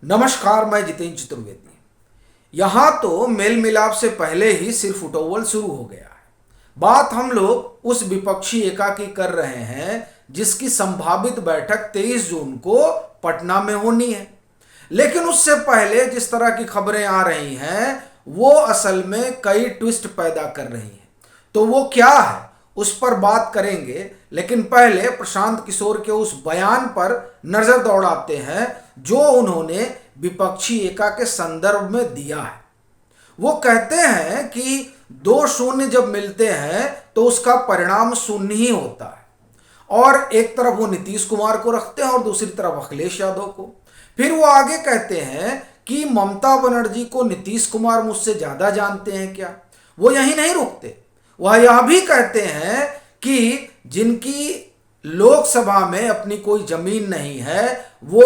नमस्कार, मैं जितेंद्र चतुर्वेदी। यहाँ तो मेल मिलाप से पहले ही सिर्फ उटोवल शुरू हो गया है। बात हम लोग उस विपक्षी एकाकी कर रहे हैं जिसकी संभावित बैठक 23 जून को पटना में होनी है। लेकिन उससे पहले जिस तरह की खबरें आ रही हैं वो असल में कई ट्विस्ट पैदा कर रही हैं। तो वो क्या है उस पर बात करेंगे, लेकिन पहले प्रशांत किशोर के उस बयान पर नजर दौड़ाते हैं जो उन्होंने विपक्षी एका के संदर्भ में दिया है। वो कहते हैं कि दो शून्य जब मिलते हैं तो उसका परिणाम शून्य ही होता है। और एक तरफ वो नीतीश कुमार को रखते हैं और दूसरी तरफ अखिलेश यादव को। फिर वो आगे कहते हैं कि ममता बनर्जी को नीतीश कुमार मुझसे ज्यादा जानते हैं क्या। वो यही नहीं रुकते, वह यह भी कहते हैं कि जिनकी लोकसभा में अपनी कोई जमीन नहीं है वो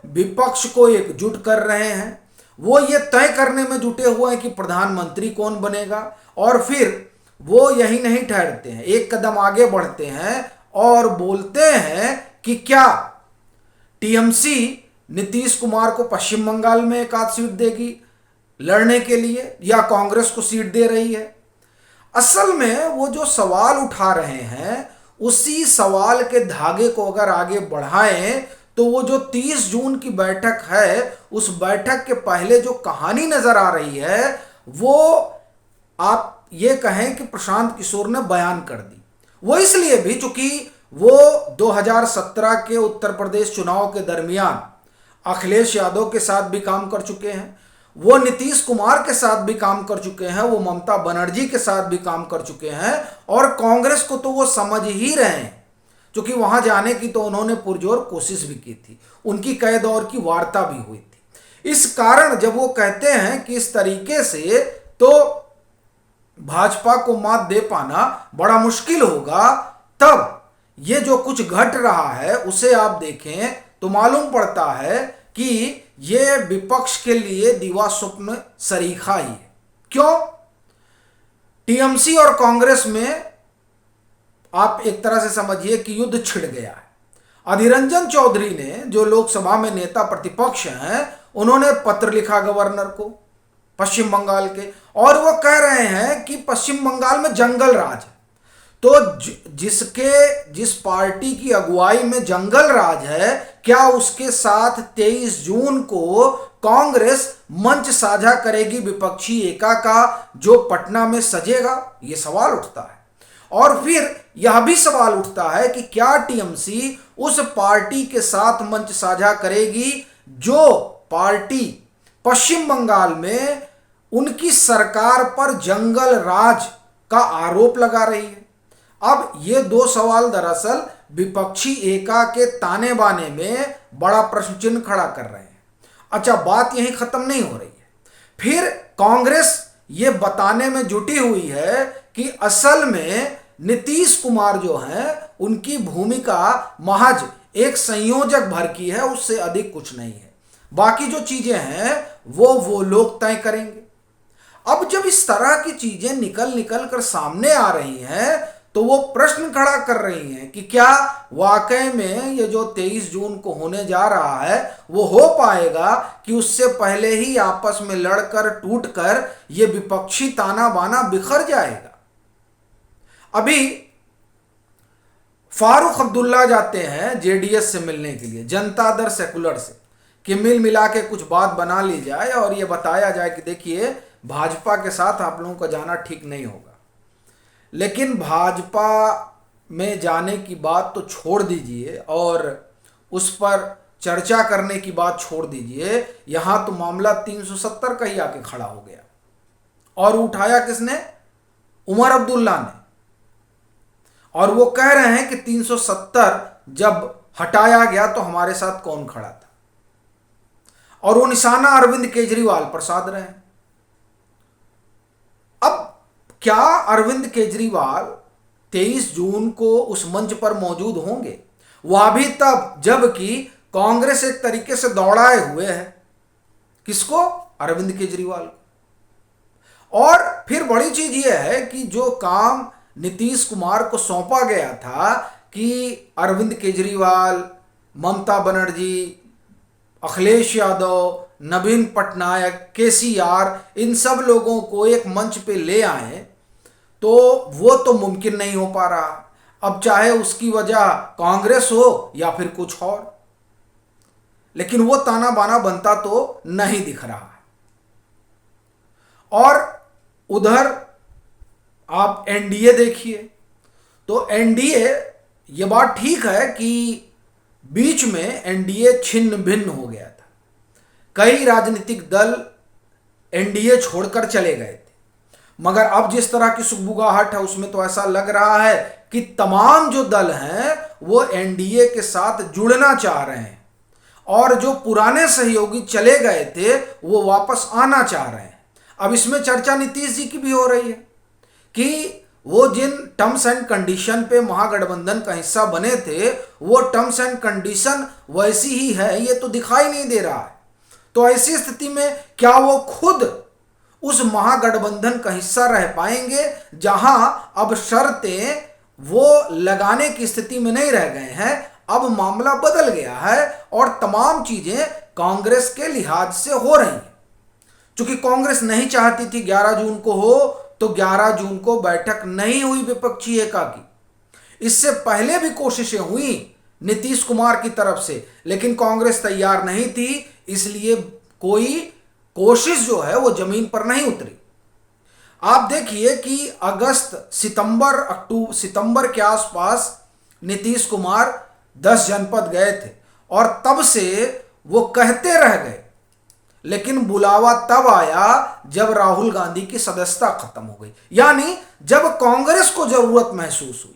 विपक्ष को एकजुट कर रहे हैं। वो ये तय करने में जुटे हुए हैं कि प्रधानमंत्री कौन बनेगा। और फिर वो यही नहीं ठहरते हैं, एक कदम आगे बढ़ते हैं और बोलते हैं कि क्या टीएमसी नीतीश कुमार को पश्चिम बंगाल में एक आध सीट देगी लड़ने के लिए या कांग्रेस को सीट दे रही है। असल में वो जो सवाल उठा रहे हैं उसी सवाल के धागे को अगर आगे बढ़ाएं तो वो जो 30 जून की बैठक है उस बैठक के पहले जो कहानी नजर आ रही है वो आप ये कहें कि प्रशांत किशोर ने बयान कर दी। वो इसलिए भी चूंकि वो 2017 के उत्तर प्रदेश चुनाव के दरमियान अखिलेश यादव के साथ भी काम कर चुके हैं, वो नीतीश कुमार के साथ भी काम कर चुके हैं, वो ममता बनर्जी के साथ भी काम कर चुके हैं और कांग्रेस को तो वो समझ ही रहे हैं क्योंकि वहां जाने की तो उन्होंने पुरजोर कोशिश भी की थी, उनकी कई दौर की वार्ता भी हुई थी। इस कारण जब वो कहते हैं कि इस तरीके से तो भाजपा को मात दे पाना बड़ा मुश्किल होगा, तब ये जो कुछ घट रहा है उसे आप देखें तो मालूम पड़ता है कि ये विपक्ष के लिए दीवा स्वप्न सरीखा ही है। क्यों? टीएमसी और कांग्रेस में आप एक तरह से समझिए कि युद्ध छिड़ गया है। अधीर रंजन चौधरी ने, जो लोकसभा में नेता प्रतिपक्ष हैं, उन्होंने पत्र लिखा गवर्नर को पश्चिम बंगाल के, और वो कह रहे हैं कि पश्चिम बंगाल में जंगल राज है। तो जिस पार्टी की अगुवाई में जंगल राज है, क्या उसके साथ 23 जून को कांग्रेस मंच साझा करेगी विपक्षी एका का जो पटना में सजेगा? यह सवाल उठता है। और फिर यह भी सवाल उठता है कि क्या टीएमसी उस पार्टी के साथ मंच साझा करेगी जो पार्टी पश्चिम बंगाल में उनकी सरकार पर जंगल राज का आरोप लगा रही है। अब ये दो सवाल दरअसल विपक्षी एका के ताने बाने में बड़ा प्रश्न चिन्ह खड़ा कर रहे हैं। अच्छा, बात यहीं खत्म नहीं हो रही है। फिर कांग्रेस ये बताने में जुटी हुई है कि असल में नीतीश कुमार जो हैं उनकी भूमिका महज एक संयोजक भर की है, उससे अधिक कुछ नहीं है। बाकी जो चीजें हैं वो लोग तय करेंगे। अब जब इस तरह की चीजें निकल कर सामने आ रही हैं तो वो प्रश्न खड़ा कर रही हैं कि क्या वाकई में ये जो 23 जून को होने जा रहा है वो हो पाएगा कि उससे पहले ही आपस में लड़कर टूटकर ये विपक्षी ताना बाना बिखर जाएगा। अभी फारूक अब्दुल्ला जाते हैं जेडीएस से मिलने के लिए, जनता दल सेकुलर से, कि मिल मिला के कुछ बात बना ली जाए और ये बताया जाए कि देखिए भाजपा के साथ आप लोगों का जाना ठीक नहीं होगा। लेकिन भाजपा में जाने की बात तो छोड़ दीजिए और उस पर चर्चा करने की बात छोड़ दीजिए, यहां तो मामला 370 का ही आके खड़ा हो गया। और उठाया किसने? उमर अब्दुल्ला ने। और वो कह रहे हैं कि 370 जब हटाया गया तो हमारे साथ कौन खड़ा था, और वो निशाना अरविंद केजरीवाल पर साध रहे हैं। अब क्या अरविंद केजरीवाल 23 जून को उस मंच पर मौजूद होंगे? वह भी तब जबकि कांग्रेस एक तरीके से दौड़ाए हुए है किसको? अरविंद केजरीवाल को। और फिर बड़ी चीज यह है कि जो काम नीतीश कुमार को सौंपा गया था कि अरविंद केजरीवाल, ममता बनर्जी अखिलेश यादव, नवीन पटनायक, केसीआर, इन सब लोगों को एक मंच पे ले आए, तो वो तो मुमकिन नहीं हो पा रहा। अब चाहे उसकी वजह कांग्रेस हो या फिर कुछ और, लेकिन वो ताना बाना बनता तो नहीं दिख रहा है। और उधर आप एनडीए देखिए, तो एनडीए, ये बात ठीक है कि बीच में एनडीए छिन्न भिन्न हो गया था, कई राजनीतिक दल एनडीए छोड़कर चले गए थे, मगर अब जिस तरह की सुगबुगाहट है उसमें तो ऐसा लग रहा है कि तमाम जो दल हैं वो एनडीए के साथ जुड़ना चाह रहे हैं, और जो पुराने सहयोगी चले गए थे वो वापस आना चाह रहे हैं। अब इसमें चर्चा नीतीश जी की भी हो रही है कि वो जिन टर्म्स एंड कंडीशन पे महागठबंधन का हिस्सा बने थे, वो टर्म्स एंड कंडीशन वैसी ही है, ये तो दिखाई नहीं दे रहा है। तो ऐसी स्थिति में क्या वो खुद उस महागठबंधन का हिस्सा रह पाएंगे, जहां अब शर्तें वो लगाने की स्थिति में नहीं रह गए हैं। अब मामला बदल गया है और तमाम चीजें कांग्रेस के लिहाज से हो रही हैं। चूंकि कांग्रेस नहीं चाहती थी 11 जून को हो, तो 11 जून को बैठक नहीं हुई विपक्षी एका की। इससे पहले भी कोशिशें हुई नीतीश कुमार की तरफ से, लेकिन कांग्रेस तैयार नहीं थी, इसलिए कोई कोशिश जो है वो जमीन पर नहीं उतरी। आप देखिए कि सितंबर के आसपास नीतीश कुमार 10 जनपद गए थे और तब से वो कहते रह गए, लेकिन बुलावा तब आया जब राहुल गांधी की सदस्यता खत्म हो गई, यानी जब कांग्रेस को जरूरत महसूस हुई।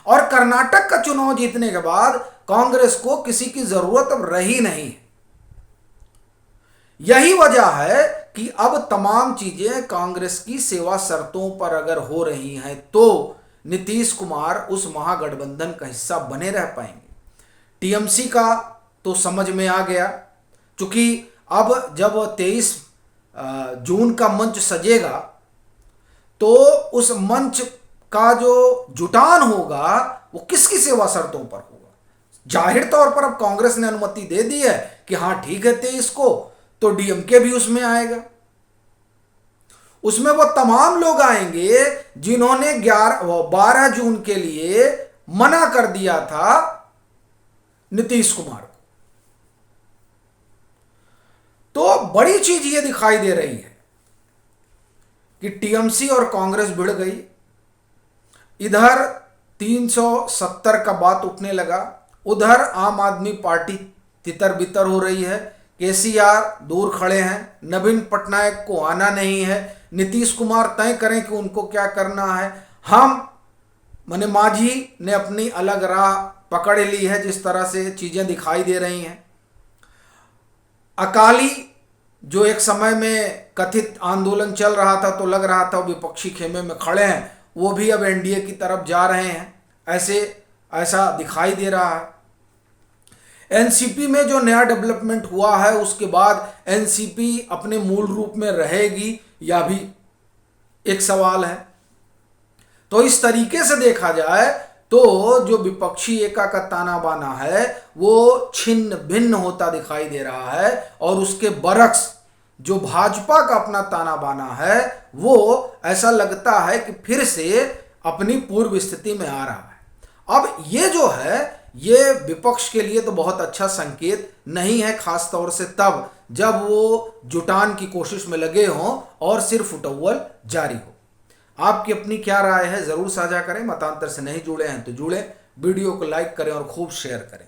और कर्नाटक का चुनाव जीतने के बाद कांग्रेस को किसी की जरूरत अब रही नहीं है। यही वजह है कि अब तमाम चीजें कांग्रेस की सेवा शर्तों पर अगर हो रही हैं तो नीतीश कुमार उस महागठबंधन का हिस्सा बने रह पाएंगे। टीएमसी का तो समझ में आ गया, क्योंकि अब जब 23 जून का मंच सजेगा तो उस मंच का जो जुटान होगा वो किसकी सेवा शर्तों पर होगा। जाहिर तौर पर अब कांग्रेस ने अनुमति दे दी है कि हाँ ठीक है 23 को, तो डीएमके भी उसमें आएगा। उसमें वो तमाम लोग आएंगे जिन्होंने 12 जून के लिए मना कर दिया था नीतीश कुमार को। तो बड़ी चीज ये दिखाई दे रही है कि टीएमसी और कांग्रेस भिड़ गई। इधर 370 का बात उठने लगा, उधर आम आदमी पार्टी तितर बितर हो रही है। केसीआर दूर खड़े हैं, नवीन पटनायक को आना नहीं है, नीतीश कुमार तय करें कि उनको क्या करना है। माने मांझी ने अपनी अलग राह पकड़ ली है, जिस तरह से चीजें दिखाई दे रही हैं। अकाली जो एक समय में कथित आंदोलन चल रहा था तो लग रहा था विपक्षी खेमे में खड़े हैं, वो भी अब एनडीए की तरफ जा रहे हैं, ऐसा दिखाई दे रहा है। एनसीपी में जो नया डेवलपमेंट हुआ है उसके बाद एनसीपी अपने मूल रूप में रहेगी या भी एक सवाल है। तो इस तरीके से देखा जाए तो जो विपक्षी एका का ताना बाना है वो छिन्न भिन्न होता दिखाई दे रहा है, और उसके बरक्स जो भाजपा का अपना ताना बाना है वो ऐसा लगता है कि फिर से अपनी पूर्व स्थिति में आ रहा है। अब ये जो है ये विपक्ष के लिए तो बहुत अच्छा संकेत नहीं है, खास तौर से तब जब वो जुटान की कोशिश में लगे हों और सिर्फ फुटअव्वल जारी हो। आपकी अपनी क्या राय है जरूर साझा करें। मतांतर से नहीं जुड़े हैं तो जुड़ें, वीडियो को लाइक करें और खूब शेयर करें।